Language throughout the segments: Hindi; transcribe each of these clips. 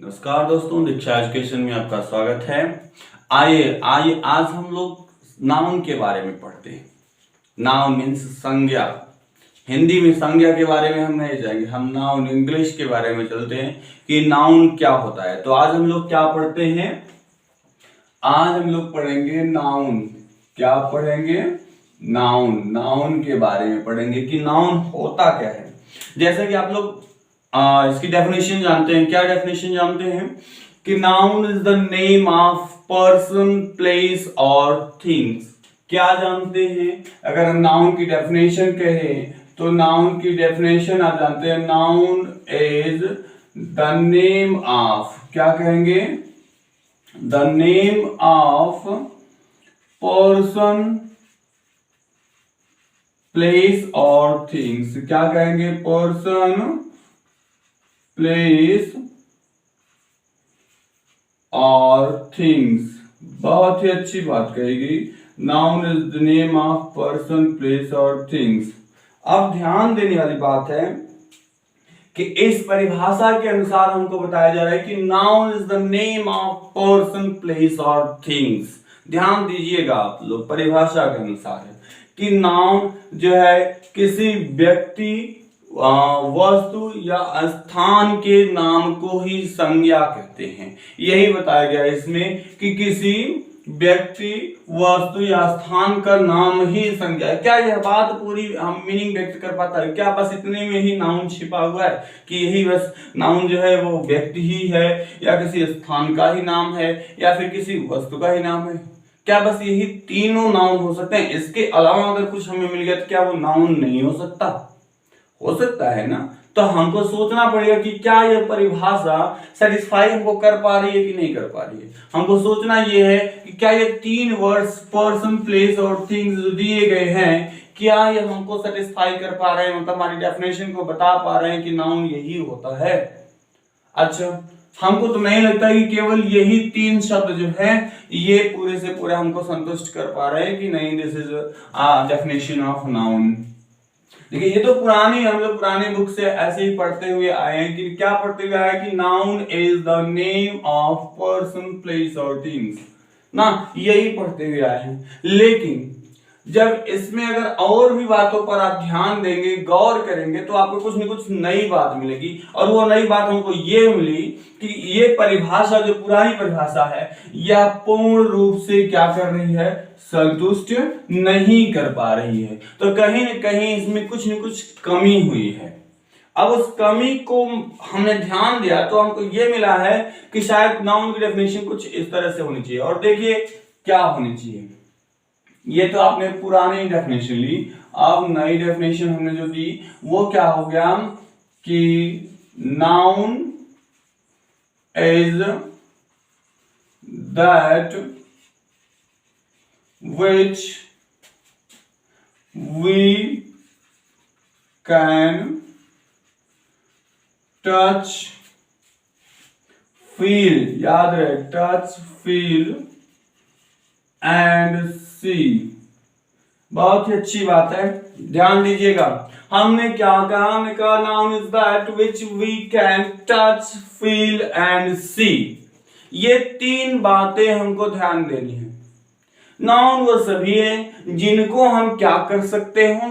नमस्कार दोस्तों, दीक्षा एजुकेशन में आपका स्वागत है। आइए आइए आज हम लोग नाउन के बारे में पढ़ते हैं। नाउन मीन्स संज्ञा। हिंदी में संज्ञा के बारे में हम नहीं जाएंगे, हम नाउन इंग्लिश के बारे में चलते हैं कि नाउन क्या होता है। तो आज हम लोग क्या पढ़ते हैं? आज हम लोग पढ़ेंगे नाउन। क्या पढ़ेंगे? नाउन। नाउन के बारे में पढ़ेंगे कि नाउन होता क्या है। जैसे कि आप लोग इसकी डेफिनेशन जानते हैं। क्या डेफिनेशन जानते हैं? कि noun is the name of person, place और थिंग्स। क्या जानते हैं? अगर हम नाउन की डेफिनेशन कहें तो नाउन की डेफिनेशन आप जानते हैं, noun is the name of, क्या कहेंगे? The name of person, place और थिंग्स। क्या कहेंगे? पर्सन, प्लेस और थिंग्स। बहुत ही अच्छी बात कहेगी। Noun is the name of person, place और थिंग्स। अब ध्यान देने वाली बात है कि इस परिभाषा के अनुसार हमको बताया जा रहा है कि noun is the name of person, place और थिंग्स। ध्यान दीजिएगा आप लोग, परिभाषा के अनुसार है कि नाउन जो है किसी व्यक्ति, वस्तु या स्थान के नाम को ही संज्ञा कहते हैं। यही बताया गया है इसमें कि किसी व्यक्ति, वस्तु या स्थान का नाम ही संज्ञा है। क्या यह बात पूरी हम मीनिंग व्यक्त कर पाता है? क्या बस इतने में ही नाउन छिपा हुआ है कि यही बस नाउन जो है वो व्यक्ति ही है, या किसी स्थान का ही नाम है, या फिर किसी वस्तु का ही नाम है? क्या बस यही तीनों नाउन हो सकते हैं? इसके अलावा अगर कुछ हमें मिल गया तो क्या वो नाउन नहीं हो सकता? हो सकता है ना। तो हमको सोचना पड़ेगा कि क्या यह परिभाषा सेटिस्फाई हमको कर पा रही है कि नहीं कर पा रही है। हमको सोचना यह है कि क्या ये तीन वर्ड्स पर्सन, प्लेस और थिंग्स जो दिए गए हैं, क्या ये हमको सेटिस्फाई कर पा रहे हैं, मतलब हमारी डेफिनेशन को बता पा रहे हैं कि नाउन यही होता है। अच्छा, हमको तो नहीं लगता कि केवल यही तीन शब्द जो है ये पूरे से पूरे हमको संतुष्ट कर पा रहे हैं कि नहीं, this is definition of noun. देखिए, ये तो पुरानी, हम लोग पुरानी बुक से ऐसे ही पढ़ते हुए आए हैं कि क्या पढ़ते हुए आए कि noun is the name of person, place और थिंग्स ना, यही पढ़ते हुए आए हैं। लेकिन जब इसमें अगर और भी बातों पर आप ध्यान देंगे, गौर करेंगे, तो आपको कुछ न कुछ नई बात मिलेगी। और वो नई बात हमको ये मिली कि ये परिभाषा, जो पुरानी परिभाषा है, यह पूर्ण रूप से क्या कर रही है? संतुष्ट नहीं कर पा रही है। तो कहीं न कहीं इसमें कुछ न कुछ कमी हुई है। अब उस कमी को हमने ध्यान दिया तो हमको ये मिला है कि शायद नाउन की डेफिनेशन कुछ इस तरह से होनी चाहिए। और देखिए क्या होनी चाहिए। ये तो आपने पुरानी डेफिनेशन ली, अब नई डेफिनेशन हमने जो दी वो क्या हो गया कि noun is that which we can touch, feel, याद रहे, touch, feel and see। बहुत ही अच्छी बात है, ध्यान दीजिएगा। हमने क्या कहा? हमने कहा noun is that which we can touch, feel and see। ये तीन बातें हमको ध्यान देनी है। नाउन वो सभी है जिनको हम क्या कर सकते हो,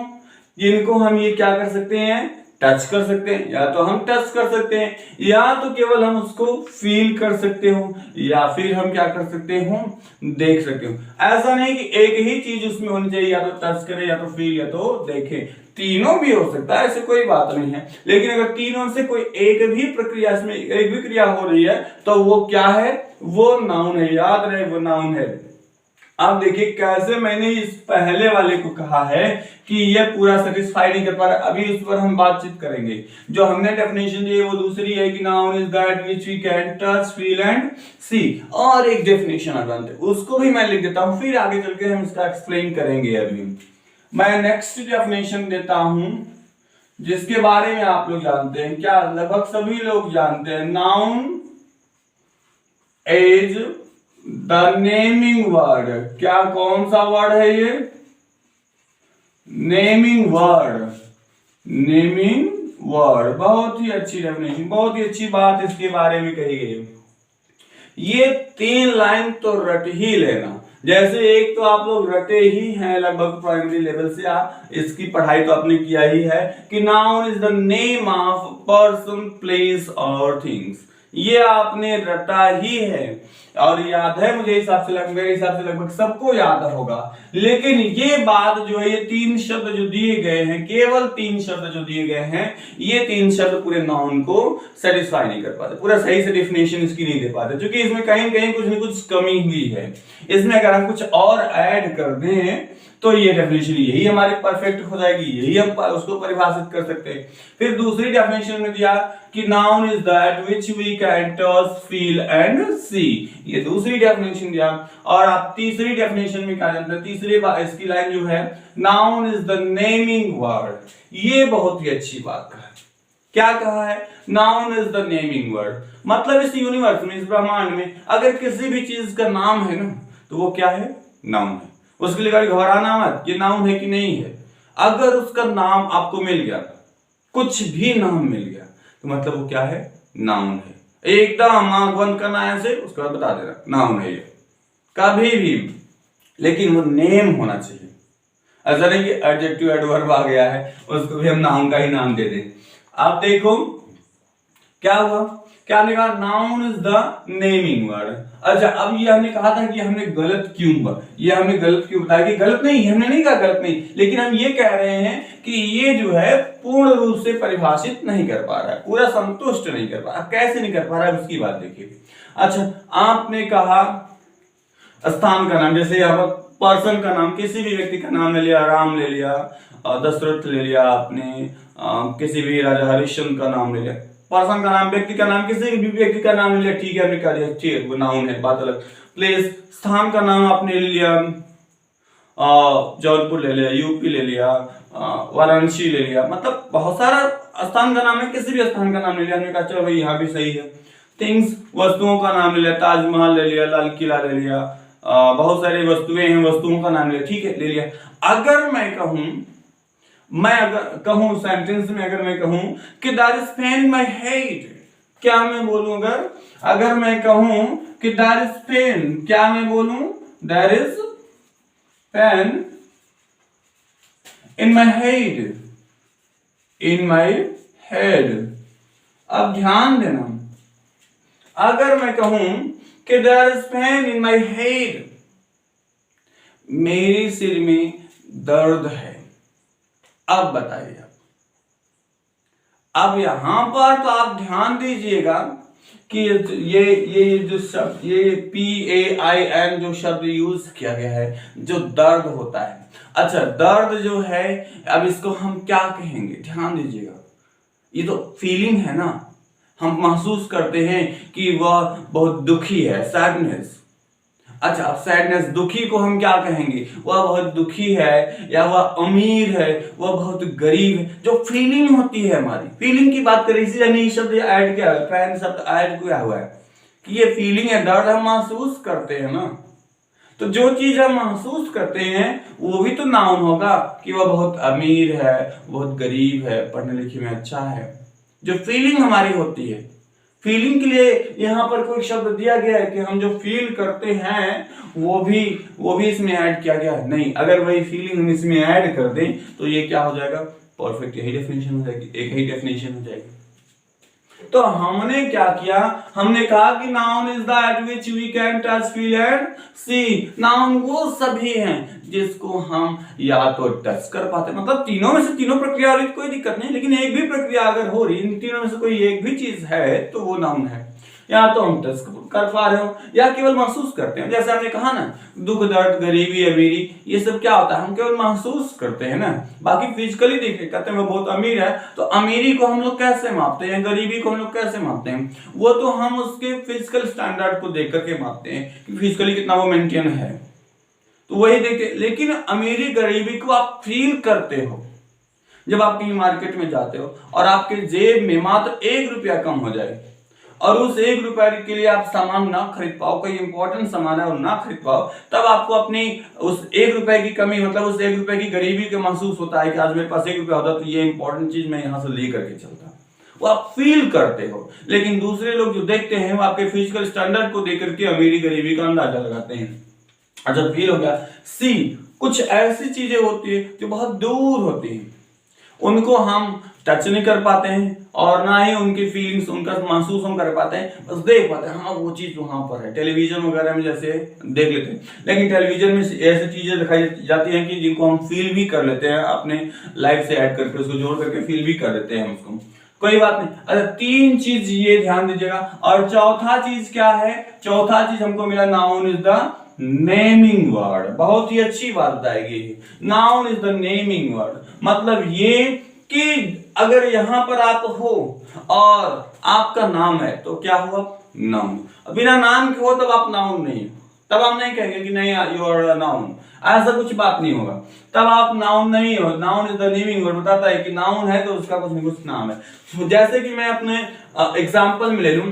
जिनको हम ये क्या कर सकते हैं? टच कर सकते हैं। या तो हम टच कर सकते हैं, या तो केवल हम उसको फील कर सकते हो, या फिर हम क्या कर सकते हो? देख सकते हो। ऐसा नहीं कि एक ही चीज उसमें होनी चाहिए, या तो टच करें, या तो फील, या तो देखें। तीनों भी हो सकता है, ऐसे कोई बात नहीं है। लेकिन अगर तीनों से कोई एक भी प्रक्रिया, इसमें एक भी क्रिया हो रही है, तो वो क्या है? वो नाउन है। याद रहे, वो नाउन है। अब देखिए कैसे मैंने इस पहले वाले को कहा है कि ये पूरा सेटिस्फाई नहीं कर पा रहा। अभी इस पर हम बातचीत करेंगे। जो हमने डेफिनेशन दी है वो दूसरी है कि noun is that which we can touch, feel and see. और एक डेफिनेशन आ जानते हैं, उसको भी मैं लिख देता हूं, फिर आगे चल के हम इसका एक्सप्लेन करेंगे। अभी मैं नेक्स्ट डेफिनेशन देता हूं जिसके बारे में आप लोग जानते हैं, क्या लगभग सभी लोग जानते हैं। Noun is the naming word. क्या, कौन सा वर्ड है ये? Naming word. नेमिंग वर्ड, बहुत ही अच्छी डेफिनेशन, बहुत ही अच्छी बात इसके बारे में कही गई। ये 3 लाइन तो रट ही लेना। जैसे एक तो आप लोग रटे ही हैं लगभग प्राइमरी लेवल से, आप इसकी पढ़ाई तो आपने किया ही है कि noun is the name of person, place और थिंग्स। ये आपने रटा ही है और याद है, मुझे हिसाब से मेरे हिसाब से लगभग सबको याद होगा। लेकिन ये बात जो है, ये 3 शब्द जो दिए गए हैं, केवल 3 शब्द जो दिए गए हैं, ये 3 शब्द पूरे नाउन को सेटिस्फाई नहीं कर पाते, पूरा सही से डेफिनेशन इसकी नहीं दे पाते, क्योंकि इसमें कहीं न कहीं कुछ न कुछ कमी हुई है। इसमें अगर हम कुछ और ऐड कर दें तो ये डेफिनेशन यही हमारी परफेक्ट हो जाएगी, यही हम उसको परिभाषित कर सकते हैं। फिर दूसरी डेफिनेशन में दिया कि noun is that which we can touch, feel and see, ये दूसरी डेफिनेशन दिया। और आप तीसरी डेफिनेशन में क्या जानते हैं, तीसरी इसकी लाइन जो है, noun is the naming word. ये बहुत ही अच्छी बात कहा है। क्या कहा है? Noun is the naming word. मतलब इस यूनिवर्स में, इस ब्रह्मांड में अगर किसी भी चीज का नाम है ना, तो वो क्या है? नाउन है। उसके लिए घबराना मत, ये नाउन है कि नहीं है। अगर उसका नाम आपको मिल गया, कुछ भी नाम मिल गया, तो मतलब वो क्या है? नाउन है। एकदम आंख बंद करना है ऐसे, उसके बाद बता देना नाउन है ये, कभी भी। लेकिन वो नेम होना चाहिए, ऐसा नहीं कि एडजेक्टिव एडवर्ब आ गया है उसको भी हम नाउन का ही नाम दे दें। आप देखो क्या हुआ, क्या हमने कहा? Noun is the naming word. अच्छा, अब ये हमने कहा था कि हमने गलत क्यों हुआ, ये हमने गलत क्यों बताया कि गलत नहीं, हमने नहीं कहा गलत नहीं, लेकिन हम ये कह रहे हैं कि ये जो है पूर्ण रूप से परिभाषित नहीं कर पा रहा है, पूरा संतुष्ट नहीं कर पा रहा। कैसे नहीं कर पा रहा है उसकी बात देखिए। अच्छा, आपने कहा स्थान का नाम, जैसे यहाँ पर पर्सन का नाम, किसी भी व्यक्ति का नाम ले लिया, राम ले लिया, दशरथ ले लिया आपने, किसी भी राजा हरिश्चंद्र का नाम ले लिया। पर्सन का नाम, व्यक्ति का नाम, किसी भी व्यक्ति का नाम ले लिया, ठीक है, हमने कह दिया ठीक है वो नाउन है, बात अलग। प्लेस, स्थान का नाम आपने ले लिया, जौनपुर ले लिया, यूपी ले लिया, वाराणसी ले लिया, मतलब बहुत सारा स्थान का नाम है, किसी भी स्थान का नाम ले लिया, हमने कहा चलो भाई यहाँ भी सही है। थिंग्स, वस्तुओं का नाम ले लिया, ताजमहल ले लिया, लाल किला ले लिया, बहुत सारी वस्तुएं हैं, वस्तुओं का नाम ले लिया, ठीक है ले लिया। अगर मैं कहूं सेंटेंस में, अगर मैं कहूं कि that is pen in my head, क्या मैं बोलूं? अगर मैं कहूं कि दैट इज पेन, क्या मैं बोलूं? That is pen in my head, in my head. अब ध्यान देना, अगर मैं कहूं कि there is pen in my head, मेरे सिर में दर्द है। अब बताइए, अब यहां पर तो आप ध्यान दीजिएगा कि ये जो शब्द, ये PAIN जो शब्द यूज किया गया है, जो दर्द होता है। अच्छा, दर्द जो है, अब इसको हम क्या कहेंगे? ध्यान दीजिएगा, ये तो फीलिंग है ना, हम महसूस करते हैं कि वह बहुत दुखी है, सैडनेस। अच्छा, अब सैडनेस, दुखी को हम क्या कहेंगे? वह बहुत दुखी है, या वह अमीर है, वह बहुत गरीब है। जो फीलिंग होती है हमारी, फीलिंग की बात करें, इसलिए शब्द ऐड किया है, फैन शब्द ऐड किया हुआ है कि ये फीलिंग है, दर्द हम महसूस करते हैं ना। तो जो चीज हम महसूस करते हैं वो भी तो नाउन होगा कि वह बहुत अमीर है, बहुत गरीब है, पढ़ने लिखने में अच्छा है। जो फीलिंग हमारी होती है, फीलिंग के लिए यहाँ पर कोई शब्द दिया गया है कि हम जो फील करते हैं वो भी इसमें ऐड किया गया है? नहीं। अगर वही फीलिंग हम इसमें ऐड कर दें तो ये क्या हो जाएगा? परफेक्ट यही डेफिनेशन हो जाएगी, एक ही डेफिनेशन हो जाएगी। तो हमने क्या किया? हमने कहा कि noun is that which we can touch, feel and see. Noun वो सभी हैं जिसको हम या तो टच कर पाते, मतलब तीनों में से, तीनों प्रक्रिया वाली कोई दिक्कत नहीं, लेकिन एक भी प्रक्रिया अगर हो रही, इन तीनों में से कोई एक भी चीज है तो वो नाउन है। या तो हम टच कर पा रहे हो या केवल महसूस करते हैं। जैसे हमने कहा ना, दुख, दर्द, गरीबी, अमीरी, ये सब क्या होता है? हम केवल महसूस करते हैं ना। बाकी फिजिकली देखे, कहते हैं वो बहुत अमीर है, तो अमीरी को हम लोग कैसे मापते हैं, गरीबी को हम लोग कैसे मापते हैं? वो तो हम उसके फिजिकल स्टैंडर्ड को देख करके मापते हैं कि फिजिकली कितना वो मेंटेन है, तो वही देखते। लेकिन अमीरी गरीबी को आप फील करते हो जब आप कहीं मार्केट में जाते हो और आपके जेब में मात्र 1 रुपया कम हो जाए और उस 1 रुपए के लिए आप सामान ना खरीद पाओ, कोई इंपॉर्टेंट सामान है और ना खरीद पाओ, तब आपको अपनी उस 1 रुपए की कमी, मतलब उस 1 रुपए की गरीबी के महसूस होता है कि आज मेरे पास 1 रुपया होता तो ये इंपॉर्टेंट चीज मैं यहाँ से लेकर के चलता, वो आप फील करते हो। लेकिन दूसरे लोग जो देखते हैं वो आपके फिजिकल स्टैंडर्ड को देख करके अमीरी गरीबी का अंदाजा लगाते हैं। अच्छा, फील हो गया। सी, कुछ ऐसी चीजें होती है जो बहुत दूर होती हैं, उनको हम टच नहीं कर पाते हैं और ना ही उनकी फीलिंग्स, उनका महसूस हम कर पाते हैं, बस देख पाते हैं, हाँ वो चीज वहां पर है। टेलीविजन वगैरह में जैसे देख लेते हैं, लेकिन टेलीविजन में ऐसी चीजें दिखाई जाती हैं कि जिनको हम फील भी कर लेते हैं, अपने लाइफ से ऐड करके उसको जोड़ करके फील भी कर लेते हैं उसको, कोई बात नहीं। अच्छा, 3 चीज ये ध्यान दीजिएगा। और चौथा चीज क्या है? चौथा चीज हमको मिला, noun is the naming word. बहुत ही अच्छी बात बताएगी, noun is the naming word. मतलब ये कि अगर यहां पर आप हो और आपका नाम है तो क्या हुआ? नाउन। बिना नाम के हो तब आप नाउन नहीं, तब हम नहीं कहेंगे कि नहीं यू आर नाउन, ऐसा कुछ बात नहीं होगा, तब आप नाउन नहीं हो। Noun is the naming word, बताता है कि नाउन है तो उसका कुछ न कुछ नाम है। जैसे कि मैं अपने एग्जांपल में ले लूं,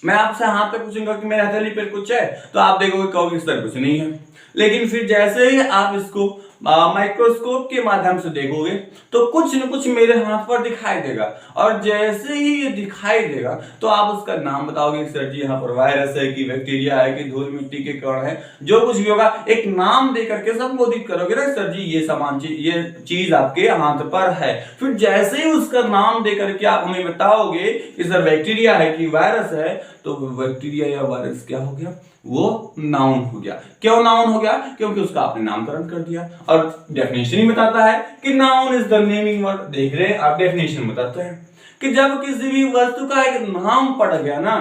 मैं आपसे हाथ पे पूछूंगा कि मेरे हथेली पे कुछ है, तो आप देखोगे कहोगे इस तरह कुछ नहीं है। लेकिन फिर जैसे ही आप इसको माइक्रोस्कोप के माध्यम से देखोगे तो कुछ न कुछ मेरे हाथ पर दिखाई देगा, और जैसे ही ये दिखाई देगा तो आप उसका नाम बताओगे, सर जी यहाँ पर वायरस है कि बैक्टीरिया है कि धूल मिट्टी के कण है, जो कुछ भी होगा एक नाम दे करके संबोधित करोगे ना, सर जी ये सामान ये चीज आपके हाथ पर है। फिर जैसे ही उसका नाम दे करके आप हमें बताओगे कि सर बैक्टीरिया है कि वायरस है, तो बैक्टीरिया या वायरस क्या हो गया? वो नाउन हो गया। क्यों नाउन हो गया? क्योंकि उसका आपने नामकरण कर दिया। और डेफिनेशन ही बताता है कि noun is the naming word. देख रहे हैं आप, डेफिनेशन बताते हैं कि जब किसी भी वस्तु का एक नाम पड़ गया ना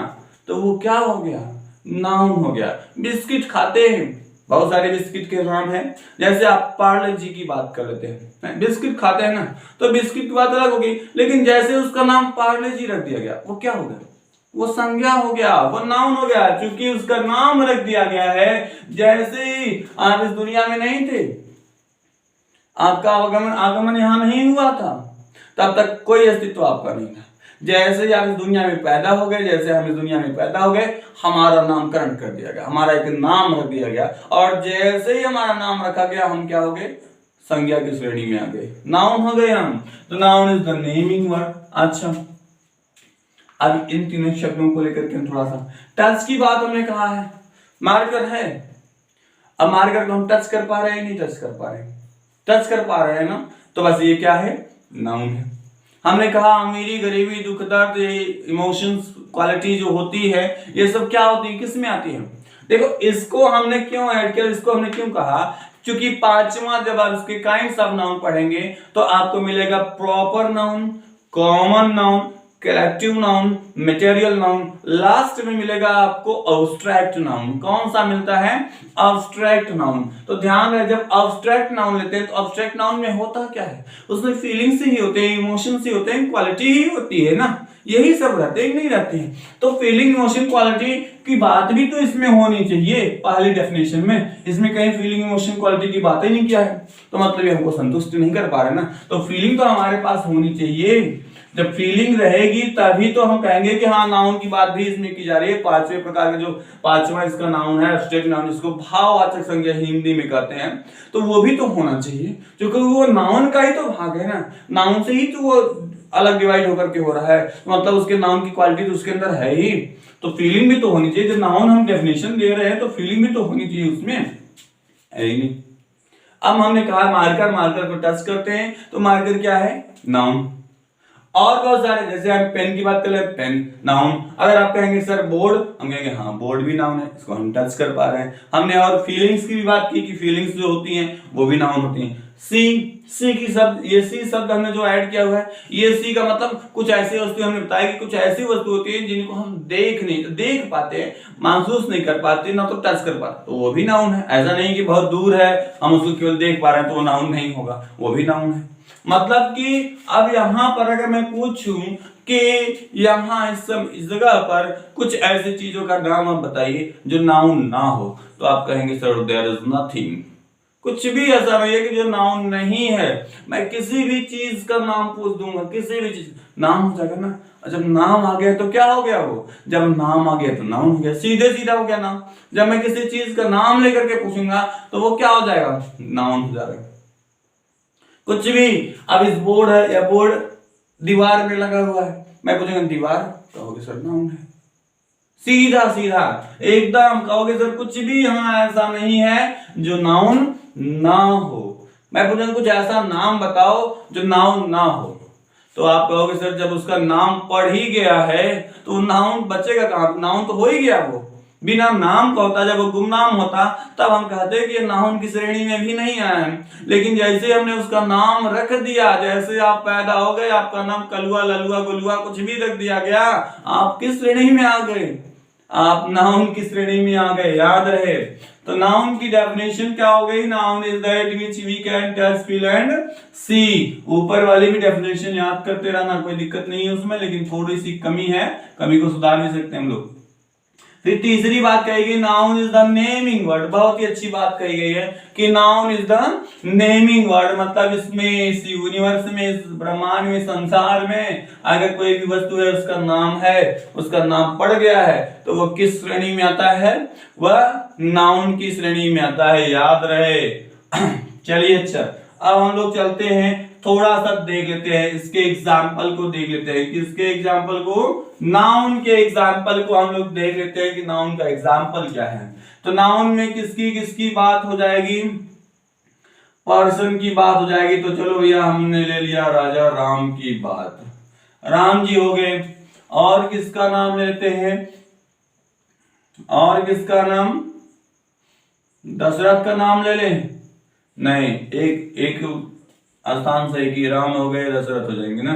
तो वो क्या हो गया? नाउन हो गया। बिस्किट खाते हैं, बहुत सारे बिस्किट के नाम है, जैसे आप पार्ले जी की बात कर लेते हैं, बिस्किट खाते हैं ना, तो बिस्किट की बात अलग होगी, लेकिन जैसे उसका नाम पार्ले जी रख दिया गया, वो क्या हो गया? वो संज्ञा हो गया, वो नाउन हो गया, क्योंकि उसका नाम रख दिया गया है। जैसे ही आप इस दुनिया में नहीं थे, आपका आगमन यहां नहीं हुआ था, तब तक कोई अस्तित्व आपका नहीं था। जैसे ही आप इस दुनिया में पैदा हो गए, जैसे हम इस दुनिया में पैदा हो गए, हमारा नामकरण कर दिया गया, हमारा एक नाम रख दिया गया, और जैसे ही हमारा नाम रखा गया हम क्या हो गए? संज्ञा की श्रेणी में आ गए, नाउन हो गए हम। तो noun is the naming word. अच्छा, अब इन तीनों शब्दों को लेकर के हम थोड़ा सा टच की बात हमने कहा है, मार्कर है। अब मार्कर को हम टच कर पा रहे हैं? नहीं टच कर पा रहे हैं, टच कर पा रहे हैं ना, तो बस ये क्या है? नाउन है। हमने कहा अमीरी गरीबी दुख दर्द, इमोशंस क्वालिटी जो होती है, ये सब क्या होती है, किस में आती है? देखो, इसको हमने क्यों ऐड किया, इसको हमने क्यों कहा? क्योंकि 5वां जब आप इसके काइंड्स ऑफ नाउन पढ़ेंगे तो आपको मिलेगा proper noun, common noun, collective noun, material noun, last में मिलेगा आपको अब्स्ट्रैक्ट नाउन। कौन सा मिलता है? Abstract noun. तो ध्यान रहे, जब अब्स्ट्रैक्ट नाउन लेते हैं तो अब्स्ट्रैक्ट नाउन में होता क्या है? उसमें फीलिंग्स ही होते हैं, इमोशंस ही होते हैं, क्वालिटी ही होती है ना, यही सब रहते हैं, नहीं रहते हैं। तो फीलिंग, इमोशन, क्वालिटी की बात भी तो इसमें होनी चाहिए। पहली डेफिनेशन में इसमें कहीं फीलिंग, इमोशन, क्वालिटी की बात ही नहीं किया है, तो मतलब ये हमको संतुष्ट नहीं कर पा रहे ना। तो फीलिंग तो हमारे पास होनी चाहिए, जब फीलिंग रहेगी तभी तो हम कहेंगे कि हाँ नाउन की बात भी इसमें की जा रही है। 5वें प्रकार के जो 5वां इसका नाउन है एब्स्ट्रैक्ट नाउन, इसको भाववाचक संज्ञा हिंदी में कहते हैं, तो वो भी तो होना चाहिए, क्योंकि वो नाउन का ही तो भाग है ना, नाउन से ही तो वो अलग डिवाइड होकर के हो रहा है, मतलब उसके नाउन की क्वालिटी तो उसके अंदर है ही, तो फीलिंग भी तो होनी चाहिए। जब नाउन हम डेफिनेशन दे रहे हैं तो फीलिंग भी तो होनी चाहिए उसमें, है ही नहीं। अब हमने कहा मार्कर, मार्कर को टच करते हैं तो मार्कर क्या है? नाउन। और बहुत सारे, जैसे हम पेन की बात कर ले, पेन नाउन। अगर आप कहेंगे सर बोर्ड, हम कहेंगे हाँ बोर्ड भी नाउन है, इसको हम टच कर पा रहे हैं। हमने और फीलिंग्स की भी बात की कि फीलिंग्स जो होती हैं वो भी नाउन होती हैं। सी की शब्द, ये सी शब्द हमने जो ऐड किया हुआ है, ये सी का मतलब कुछ ऐसी वस्तु, हमने बताया कि कुछ ऐसी वस्तु होती है जिनको हम देख पाते हैं, महसूस नहीं कर पाते, ना तो टच कर पाते, तो वो भी नाउन है। ऐसा नहीं कि बहुत दूर है हम उसको केवल देख पा रहे हैं तो वो नाउन नहीं होगा, वो भी नाउन है। मतलब कि अब यहां पर अगर मैं पूछूं कि यहाँ इस जगह पर कुछ ऐसी चीजों का नाम आप बताइए जो नाउन ना हो, तो आप कहेंगे सर देयर इज नथिंग। कुछ भी ऐसा नहीं है कि जो नाउन नहीं है। मैं किसी भी चीज का नाम पूछ दूंगा, किसी भी चीज, नाम हो जाएगा ना। जब नाम आ गया तो क्या हो गया, वो जब नाम आ गया तो नाउन हो गया, सीधे सीधा हो गया नाम। जब मैं किसी चीज का नाम लेकर के पूछूंगा तो वो क्या हो जाएगा, नाउन हो जाएगा। कुछ भी, अब इस बोर्ड है या बोर्ड दीवार में लगा हुआ है, मैं पूछूंगा दीवार, कहोगे सर नाउन है, सीधा सीधा एकदम कहोगे सर कुछ भी हाँ ऐसा नहीं है जो नाउन ना हो। मैं पूछूंगा कुछ ऐसा नाम बताओ जो नाउन ना हो, तो आप कहोगे सर जब उसका नाम पढ़ ही गया है तो नाउन बचेगा कहां, नाउन तो हो ही गया वो। बिना नाम का होता, जब वो गुमनाम होता तब हम कहते कि ये नाउन की श्रेणी में भी नहीं आया है। लेकिन जैसे हमने उसका नाम रख दिया, जैसे आप पैदा हो गए, आपका नाम कलुआ ललुआ गुलुआ कुछ भी रख दिया गया, आप किस श्रेणी में आ गए, आप नाउन की श्रेणी में आ गए, याद रहे। तो नाउन की डेफिनेशन क्या हो गई, noun is that which we can touch feel and see. ऊपर वाली भी डेफिनेशन याद करते रहना, कोई दिक्कत नहीं है उसमें, लेकिन थोड़ी सी कमी है, कमी को सुधार भी सकते हैं हम लोग। फिर तीसरी बात कही गई, noun is the naming word. बहुत ही अच्छी बात कही गई है कि noun is the naming word, मतलब इसमें, इस यूनिवर्स में, इस ब्रह्मांड में, संसार में अगर कोई भी वस्तु है उसका नाम है, उसका नाम पड़ गया है तो वो किस श्रेणी में आता है, वह नाउन की श्रेणी में आता है, याद रहे। चलिए अच्छा, अब हम लोग चलते हैं, थोड़ा सा देख लेते हैं, इसके एग्जाम्पल को देख लेते हैं। किसके एग्जाम्पल को, नाउन के एग्जाम्पल को हम लोग देख लेते हैं कि नाउन का एग्जाम्पल क्या है। तो नाउन में किसकी किसकी बात हो जाएगी, पर्सन की बात हो जाएगी। तो चलो भैया हमने ले लिया राजा राम की बात, राम जी हो गए। और किसका नाम लेते हैं, और किसका नाम, दशरथ का नाम ले लें, नहीं, एक स्थान से कि राम हो गए दशरथ हो जाएंगे ना,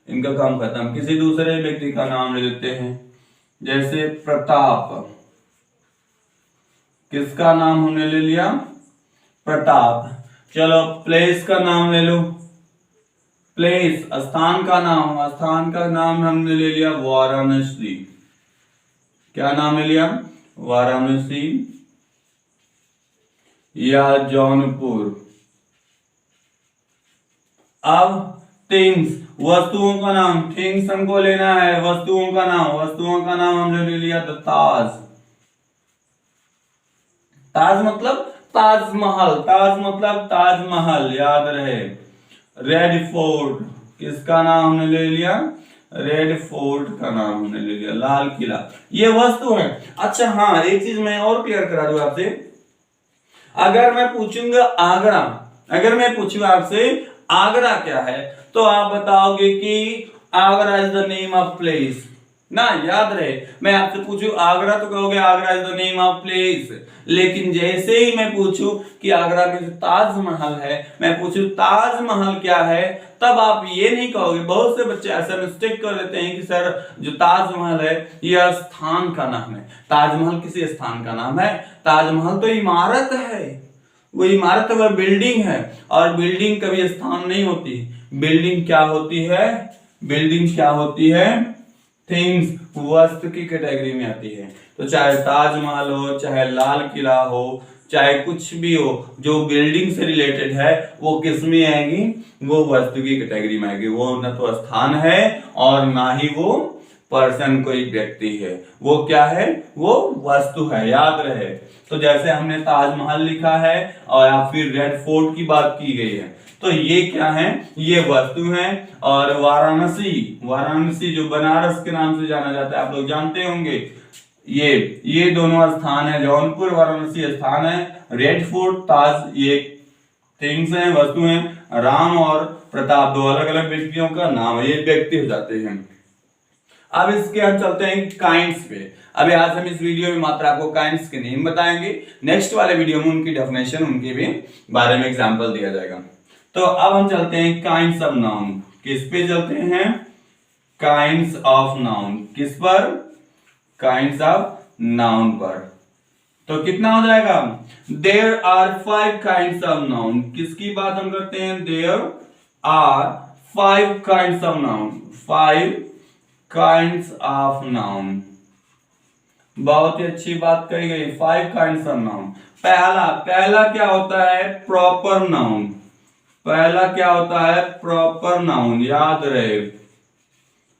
इनका काम खत्म। किसी दूसरे व्यक्ति का नाम ले लेते हैं, जैसे प्रताप, किसका नाम हमने ले लिया, प्रताप। चलो प्लेस का नाम ले लो, प्लेस स्थान का नाम, स्थान का नाम हमने ले लिया वाराणसी। क्या नाम ले लिया, वाराणसी या जौनपुर। अब थिंग्स, वस्तुओं का नाम, थिंग्स हमको लेना है, वस्तुओं का नाम, वस्तुओं का नाम हमने ले लिया तो ताज, ताज मतलब ताजमहल, ताज मतलब ताजमहल, याद रहे। रेड फोर्ट, किसका नाम हमने ले लिया, रेड फोर्ट का नाम हमने ले लिया, लाल किला। ये वस्तु है। अच्छा हाँ, एक चीज मैं और क्लियर करा दूं आपसे, अगर मैं पूछूंगा आगरा, अगर मैं पूछूंगा आपसे आगरा क्या है, तो आप बताओगे कि Agra is the name of place ना, याद रहे। मैं आपसे पूछूं आगरा तो कहोगे Agra is the name of place, लेकिन जैसे ही मैं पूछूं कि आगरा में जो ताजमहल है, मैं पूछूं ताजमहल क्या है, तब आप ये नहीं कहोगे। बहुत से बच्चे ऐसा मिस्टेक कर देते हैं कि सर जो ताजमहल है यह स्थान का नाम है। ताजमहल किसी स्थान का नाम है, ताजमहल तो इमारत है, वो इमारत वह बिल्डिंग है, और बिल्डिंग कभी स्थान नहीं होती। बिल्डिंग क्या होती है, बिल्डिंग क्या होती है, थिंग्स, वस्तु की कैटेगरी में आती है। तो चाहे ताजमहल हो, चाहे लाल किला हो, चाहे कुछ भी हो, जो बिल्डिंग से रिलेटेड है वो किस में आएगी, वो वस्तु की कैटेगरी में आएगी। वो न तो स्थान है और ना ही वो पर्सन, कोई व्यक्ति है, वो क्या है, वो वस्तु है, याद रहे। तो जैसे हमने ताजमहल लिखा है और या फिर रेड फोर्ट की बात की गई है, तो ये क्या है, ये वस्तु है। और वाराणसी, वाराणसी जो बनारस के नाम से जाना जाता है, आप लोग जानते होंगे, ये दोनों स्थान है, जौनपुर वाराणसी स्थान है, रेड फोर्ट ताज ये थिंग्स हैं, वस्तु हैं। राम और प्रताप दो अलग अलग व्यक्तियों का नाम है, ये व्यक्ति हो जाते हैं। अब इसके हम चलते हैं काइंड्स पे। अभी आज हम इस वीडियो में मात्र आपको काइंड्स के नेम बताएंगे, नेक्स्ट वाले वीडियो में उनकी डेफिनेशन, उनके भी बारे में एग्जांपल दिया जाएगा। तो अब हम चलते हैं काइंड्स ऑफ नाउन। किस पे चलते हैं, काइंड्स ऑफ नाउन। किस पर, काइंड्स ऑफ नाउन पर। तो कितना हो जाएगा, there are 5 kinds of noun. किसकी बात हम करते हैं, there are 5 kinds of noun, 5 kinds of noun. बहुत ही अच्छी बात कही गई, 5 काइंड्स ऑफ नाउन। पहला क्या होता है, प्रॉपर नाउन। पहला क्या होता है, प्रॉपर नाउन, याद रहे।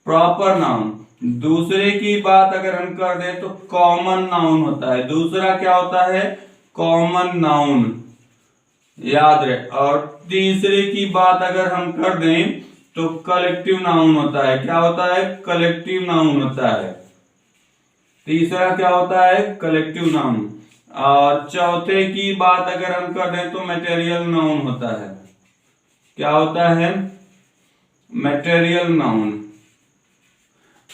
Proper noun. दूसरे की बात अगर हम कर दें तो कॉमन नाउन होता है। दूसरा क्या होता है? कॉमन नाउन, याद रहे। और तीसरे की बात अगर हम कर दें तो कलेक्टिव नाउन होता है। क्या होता है? कलेक्टिव नाउन होता है। तीसरा क्या होता है? Collective noun. और चौथे की बात अगर हम कर दें तो मटेरियल नाउन होता है। क्या होता है? Material noun.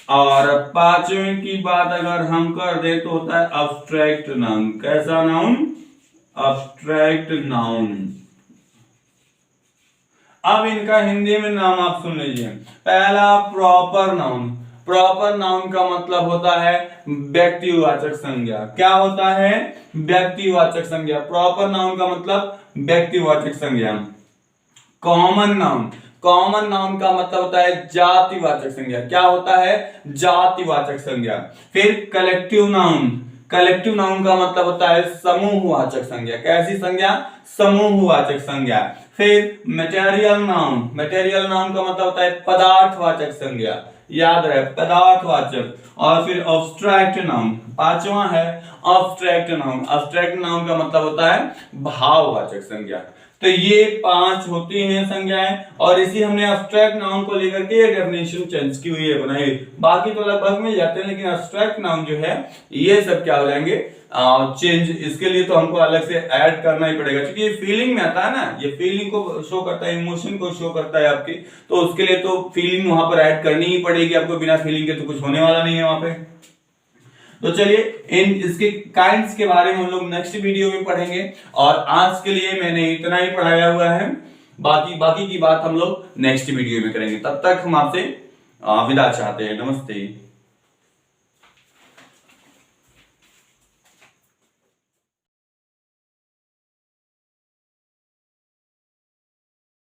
और पांचवें की बात अगर हम कर दें तो होता है अब्स्ट्रैक्ट नाउन। कैसा नाउन? Abstract noun. अब इनका हिंदी में नाम आप सुन लीजिए। पहला प्रॉपर नाउन। प्रॉपर नाउन का मतलब होता है व्यक्तिवाचक संज्ञा। क्या होता है? व्यक्तिवाचक संज्ञा। प्रॉपर नाउन का मतलब व्यक्तिवाचक संज्ञा। Common noun. कॉमन नाउन का मतलब होता है जातिवाचक संज्ञा। क्या होता है? जातिवाचक संज्ञा। फिर कलेक्टिव नाउन। कलेक्टिव नाउन का मतलब होता है समूहवाचक संज्ञा। कैसी संज्ञा? समूहवाचक संज्ञा। फिर मटेरियल नाउन। मटेरियल नाउन का मतलब होता है पदार्थवाचक संज्ञा। याद रहे, पदार्थवाचक। और फिर अब्स्ट्रैक्ट नाउन, पांचवा है अब्स्ट्रैक्ट नाउन। अब्स्ट्रैक्ट नाउन का मतलब होता है भाववाचक संज्ञा। तो ये 5 होती हैं संज्ञाएं, और इसी हमने अब्स्ट्रैक्ट नाउन को लेकर के ये डेफिनेशन चेंज की हुई है, बनाई। बाकी तो लगभग मिल जाते हैं, लेकिन अब्स्ट्रैक्ट नाउन जो है ये सब क्या हो जाएंगे? चेंज। इसके लिए तो हमको अलग से ऐड करना ही पड़ेगा, क्योंकि ये फीलिंग में आता है ना, ये फीलिंग को शो करता है, इमोशन को शो करता है आपकी, तो उसके लिए तो फीलिंग वहां पर ऐड करनी ही पड़ेगी आपको। बिना फीलिंग के तो कुछ होने वाला नहीं है वहां पे। तो चलिए इन इसके काइंड्स के बारे में हम लोग नेक्स्ट वीडियो में पढ़ेंगे, और आज के लिए मैंने इतना ही पढ़ाया हुआ है। बाकी की बात हम लोग नेक्स्ट वीडियो में करेंगे। तब तक हम आपसे विदा चाहते हैं। नमस्ते।